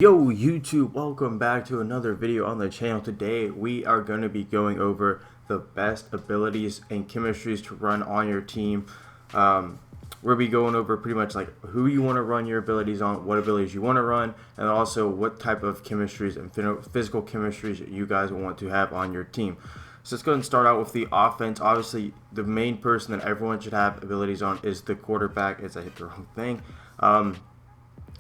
Yo YouTube, welcome back to another video on the channel. Today we are going to be going over the best abilities and chemistries to run on your team. We'll be going over pretty much like who you want to run your abilities on, what abilities you want to run, and also what type of chemistries and physical chemistries you guys want to have on your team. So let's go ahead and start out with the offense. Obviously, the main person that everyone should have abilities on is the quarterback. As I hit the wrong thing.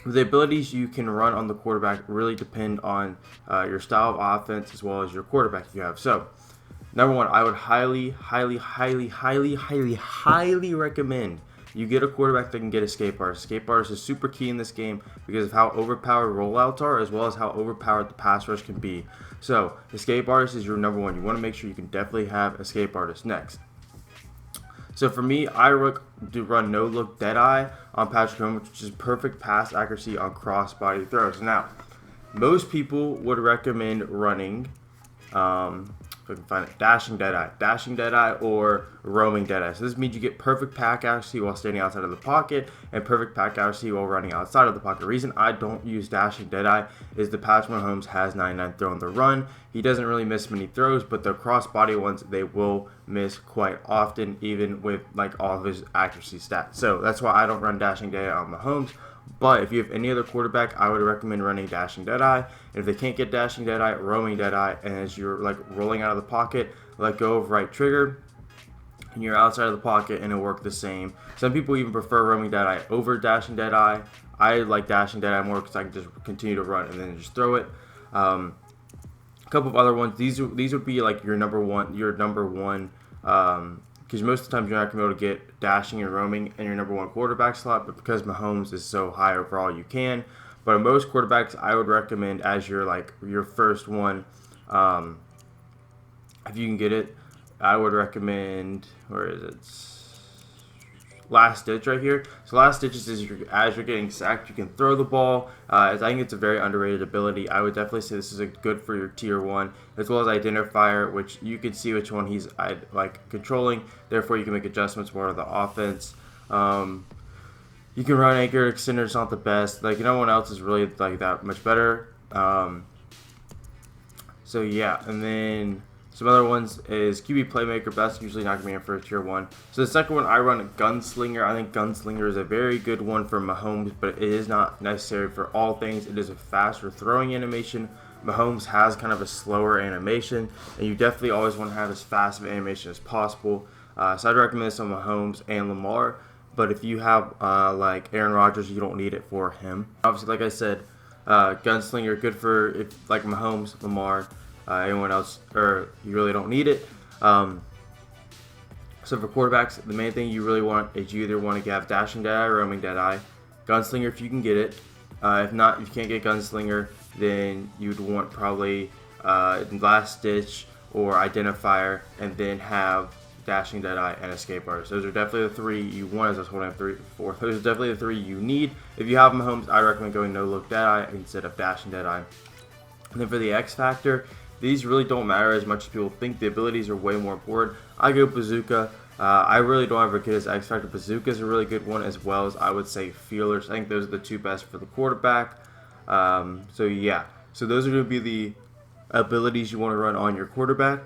The abilities you can run on the quarterback really depend on your style of offense as well as your quarterback you have. So, number one, I would highly recommend you get a quarterback that can get escape artist. Escape artist is super key in this game because of how overpowered rollouts are as well as how overpowered the pass rush can be. So, escape artist is your number one. You want to make sure you can definitely have escape artist next. So for me, I do run no look Deadeye on Patrick Mahomes, which is perfect pass accuracy on cross-body throws. Now, most people would recommend running, if I can find it, dashing Deadeye or roaming Deadeye. So this means you get perfect pack accuracy while standing outside of the pocket and perfect pack accuracy while running outside of the pocket. The reason I don't use dashing Deadeye is the Patrick Mahomes has 99 throw on the run. He doesn't really miss many throws, but the cross-body ones, they will miss quite often, even with like all of his accuracy stats. So that's why I don't run dashing Deadeye on Mahomes. But if you have any other quarterback, I would recommend running dashing Deadeye. If they can't get dashing Deadeye, roaming Deadeye, and as you're like rolling out of the pocket, let go of right trigger, and you're outside of the pocket, and it'll work the same. Some people even prefer roaming Deadeye over dashing Deadeye. I like dashing Deadeye more because I can just continue to run and then just throw it. A couple of other ones. These would be like your number one. Because most of the time you're not going to be able to get dashing and roaming in your number one quarterback slot, but because Mahomes is so high overall, you can. But in most quarterbacks, I would recommend as your first one, if you can get it, I would recommend, where is it? Last Ditch right here. So Last Ditch is as you're getting sacked, you can throw the ball. I think it's a very underrated ability. I would definitely say this is good for your tier 1, as well as Identifier, which you can see which one he's like controlling. Therefore, you can make adjustments more to the offense. You can run anchor extender. It's not the best. Like no one else is really like that much better. So yeah, and then some other ones is QB Playmaker, but that's usually not going to be in for a tier 1. So the second one, I run a Gunslinger. I think Gunslinger is a very good one for Mahomes, but it is not necessary for all things. It is a faster throwing animation. Mahomes has kind of a slower animation, and you definitely always want to have as fast of an animation as possible. So I'd recommend this on Mahomes and Lamar, but if you have like Aaron Rodgers, you don't need it for him. Obviously, like I said, Gunslinger, good for like Mahomes, Lamar, anyone else, or you really don't need it. So for quarterbacks, the main thing you really want is you either want to have dashing Deadeye or roaming Deadeye. Gunslinger if you can get it. If not, if you can't get Gunslinger, then you'd want probably Last Ditch or Identifier, and then have dashing Deadeye and escape artist. Those are definitely the three you want. As I was holding up 3, 4. Those are definitely the three you need. If you have Mahomes, I recommend going no look Deadeye instead of dashing Deadeye. And then for the X Factor, these really don't matter as much as people think. The abilities are way more important. I go Bazooka. I really don't ever get his X Factor. Bazooka is a really good one, as well as I would say Feelers. I think those are the two best for the quarterback. So yeah, so those are going to be the abilities you want to run on your quarterback.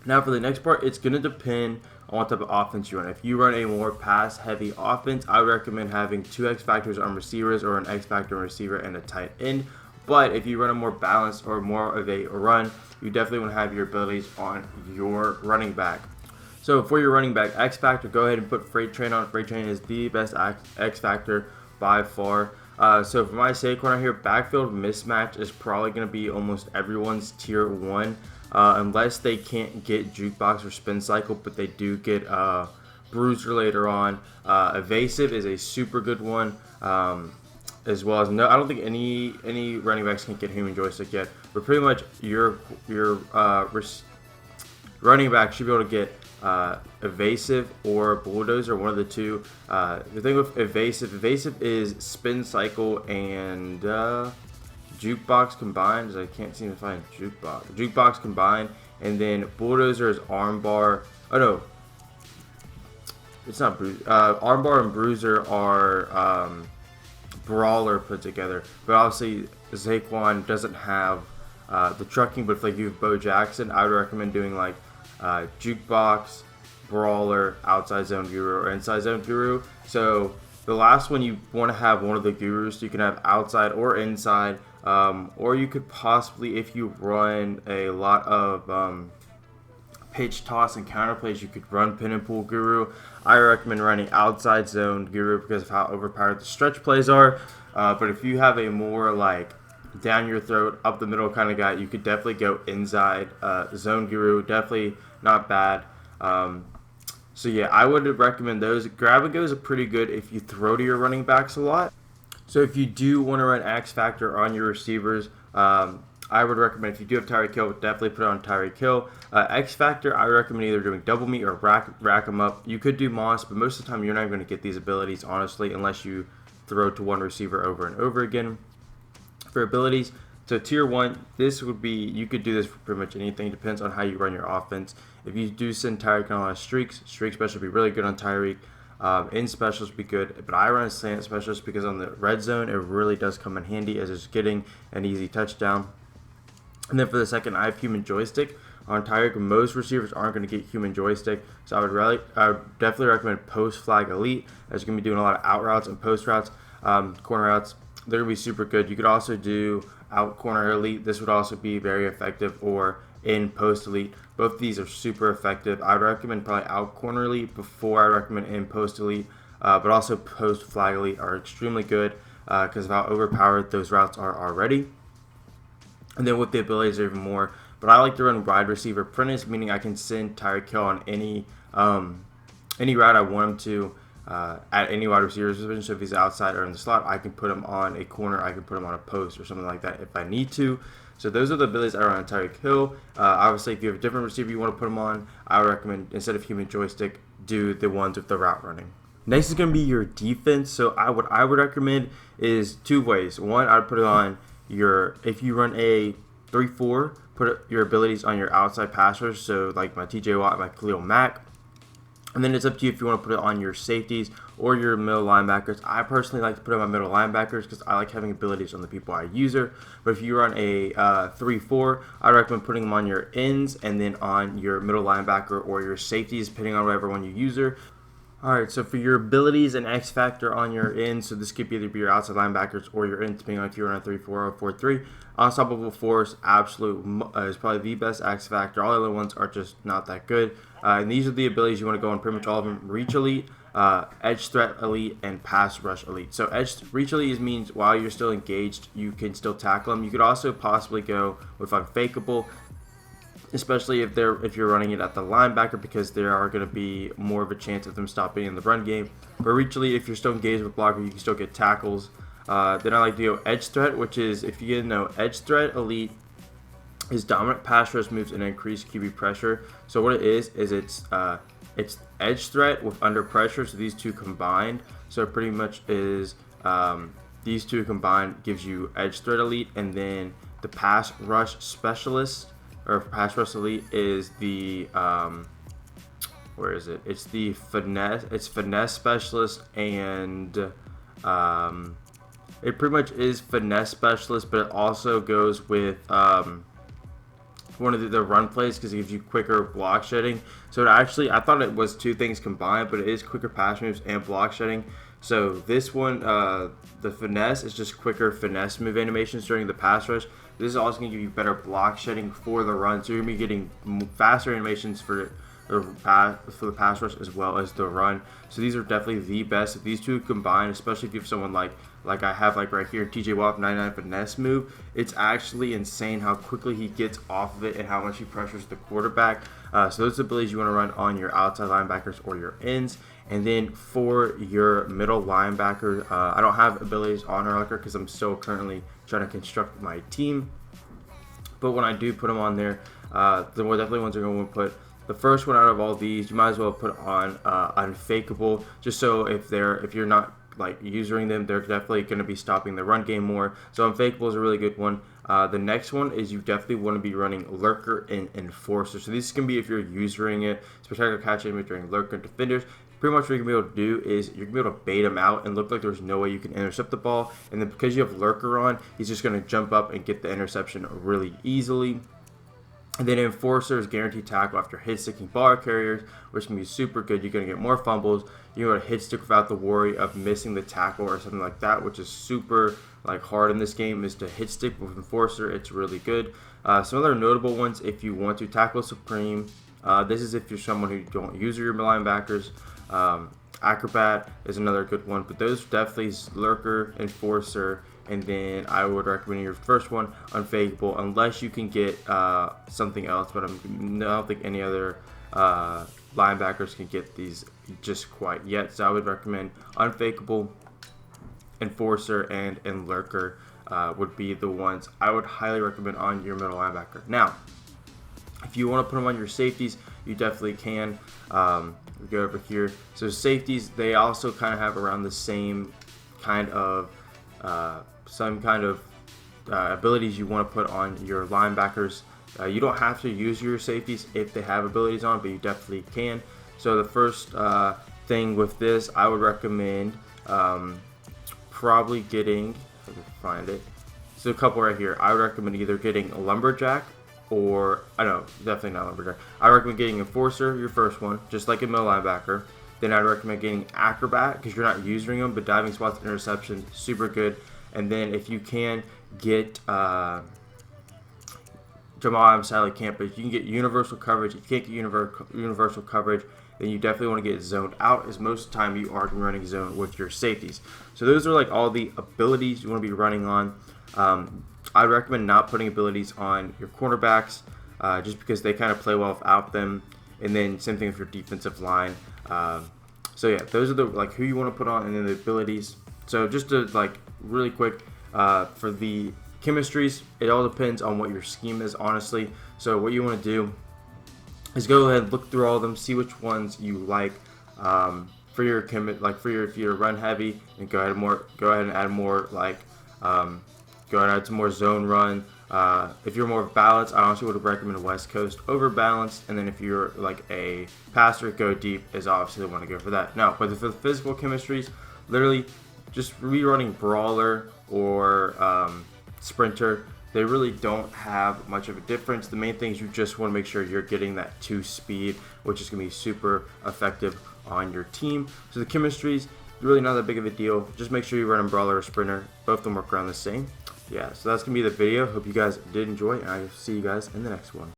Now for the next part, it's going to depend on what type of offense you run. If you run a more pass-heavy offense, I would recommend having 2 X Factors on receivers or an X Factor on receiver and a tight end. But if you run a more balanced or more of a run, you definitely want to have your abilities on your running back. So for your running back, X Factor, go ahead and put Freight Train on. Freight Train is the best X Factor by far. So for my sake, right here, backfield mismatch is probably going to be almost everyone's tier 1. Unless they can't get Jukebox or Spin Cycle, but they do get Bruiser later on. Evasive is a super good one. As well as no, I don't think any running backs can get Human Joystick yet. But pretty much your running back should be able to get Evasive or Bulldozer, one of the two. The thing with Evasive is Spin Cycle and Jukebox combined. I can't seem to find Jukebox combined, and then Bulldozer is Armbar. Oh no, it's not Bruiser. Armbar and Bruiser are Brawler put together, but obviously Saquon doesn't have the trucking, but if like you have Bo Jackson, I would recommend doing like jukebox, brawler, outside zone guru, or inside zone guru. So the last one, you want to have one of the gurus. You can have outside or inside, or you could possibly, if you run a lot of pitch toss and counter plays, you could run pin and pull guru. I recommend running outside zone guru because of how overpowered the stretch plays are. But if you have a more like down your throat, up the middle kind of guy, you could definitely go inside zone guru. Definitely not bad. So yeah, I would recommend those. Grab and goes are pretty good if you throw to your running backs a lot. So if you do want to run X Factor on your receivers, I would recommend, if you do have Tyreek Hill, definitely put it on Tyreek Hill. X Factor, I recommend either doing double meet or rack them up. You could do Moss, but most of the time you're not going to get these abilities, honestly, unless you throw to one receiver over and over again. For abilities, so tier 1, this would be, you could do this for pretty much anything. Depends on how you run your offense. If you do send Tyreek on a lot of streaks, streak special would be really good on Tyreek. In specials would be good, but I run a slant specialist because on the red zone, it really does come in handy as it's getting an easy touchdown. And then for the second, I have human joystick on Tyreek. Most receivers aren't going to get human joystick, so I would definitely recommend post flag elite, as you're going to be doing a lot of out routes and post routes, corner routes. They're going to be super good. You could also do out corner elite. This would also be very effective, or in post elite. Both of these are super effective. I would recommend probably out corner elite before I recommend in post elite, but also post flag elite are extremely good because of how overpowered those routes are already. And then with the abilities are even more. But I like to run wide receiver apprentice, meaning I can send Tyreek Hill on any route I want him to at any wide receiver position. So if he's outside or in the slot, I can put him on a corner, I can put him on a post or something like that if I need to. So those are the abilities I run on Tyreek Hill. Obviously, if you have a different receiver you want to put him on, I would recommend, instead of human joystick, do the ones with the route running. Next is going to be your defense. So what I would recommend is two ways. One, I would put it on if you run a 3-4, put your abilities on your outside passers, so like my TJ Watt, my Khalil Mack. And then it's up to you if you want to put it on your safeties or your middle linebackers. I personally like to put it on my middle linebackers because I like having abilities on the people I user. But if you run a 3-4, I recommend putting them on your ends and then on your middle linebacker or your safeties, depending on whatever one you user. Alright, so for your abilities and X Factor on your end, so this could either be your outside linebackers or your end, depending on if you're on a 3-4 or 4-3. Unstoppable Force, is probably the best X Factor. All the other ones are just not that good. And these are the abilities you want to go on pretty much all of them. Reach Elite, Edge Threat Elite, and Pass Rush Elite. So Reach Elite means while you're still engaged, you can still tackle them. You could also possibly go with Unfakeable, especially if you're running it at the linebacker, because there are going to be more of a chance of them stopping in the run game. But Reach Elite, if you're still engaged with blocker, you can still get tackles. Then I like to go Edge Threat, which is, if you didn't know, Edge Threat Elite is dominant pass rush moves and increased QB pressure. So what it is it's Edge Threat with under pressure, so these two combined. So it pretty much is these two combined gives you Edge Threat Elite, and then the Pass Rush Specialist, or Pass Rush Elite, is the where is it? It's the finesse. It's Finesse Specialist, and it pretty much is Finesse Specialist, but it also goes with one of the run plays because it gives you quicker block shedding. So I thought it was two things combined, but it is quicker pass moves and block shedding. So this one, the Finesse, is just quicker finesse move animations during the pass rush. This is also going to give you better block shedding for the run, so you're going to be getting faster animations for the pass rush as well as the run. So these are definitely the best. If these two combined, especially if you have someone like I have right here, TJ Watt 99 finesse move, it's actually insane how quickly he gets off of it and how much he pressures the quarterback. So those abilities you want to run on your outside linebackers or your ends. And then for your middle linebacker, I don't have abilities on Urlacher because I'm still currently trying to construct my team. But when I do put them on there, the more definitely ones are going to put. The first one out of all these, you might as well put on Unfakeable, just so if you're not using them, they're definitely going to be stopping the run game more. So Unfakeable is a really good one. The next one is you definitely want to be running Lurker and Enforcer. So this can be if you're using it, spectacular catch image during Lurker and Defenders. pretty much what you're going to be able to do is you're going to be able to bait him out and look like there's no way you can intercept the ball. And then because you have Lurker on, he's just going to jump up and get the interception really easily. And then Enforcer is guaranteed tackle after hit sticking ball carriers, which can be super good. You're going to get more fumbles. You're going to hit stick without the worry of missing the tackle or something like that, which is super hard in this game, is to hit stick with Enforcer. It's really good. Some other notable ones, if you want to tackle Supreme, this is if you're someone who don't use your linebackers. Acrobat is another good one, but those definitely is Lurker, Enforcer, and then I would recommend your first one, Unfakeable, unless you can get something else, but I don't think any other linebackers can get these just quite yet. So I would recommend Unfakeable, Enforcer, and Lurker would be the ones I would highly recommend on your middle linebacker. Now, if you want to put them on your safeties, you definitely can. Go over here. So safeties, they also kind of have around the same kind of abilities you want to put on your linebackers. You don't have to use your safeties if they have abilities on, but you definitely can. So the first thing with this, I would recommend probably getting, if I can find it, so a couple right here. I would recommend either getting a Lumberjack or, I know, definitely not Lumberjack. I recommend getting Enforcer, your first one, just like a middle linebacker. Then I'd recommend getting Acrobat because you're not using them, but diving spots, interception, super good. And then if you can get Jamal, I'm sadly can't, but if you can get universal coverage, if you can't get universal coverage, then you definitely want to get zoned out, as most of the time you are running zone with your safeties. So those are all the abilities you want to be running on. I recommend not putting abilities on your cornerbacks just because they kind of play well without them. And then same thing with your defensive line. So yeah, those are the who you want to put on, and then the abilities. So just to really quick, for the chemistries, it all depends on what your scheme is, honestly. So what you want to do is go ahead and look through all of them, see which ones you like for your if you're run heavy, and go ahead and add more go ahead and add some more zone run. If you're more balanced, I honestly would recommend West Coast over balanced. And then if you're a passer, go deep is obviously the one to go for that. Now, but for the physical chemistries, literally just rerunning Brawler or Sprinter, they really don't have much of a difference. The main thing is you just want to make sure you're getting that 2 speed, which is going to be super effective on your team. So the chemistries, really not that big of a deal. Just make sure you run a Brawler or Sprinter. Both of them work around the same. Yeah, so that's going to be the video. Hope you guys did enjoy, and I'll see you guys in the next one.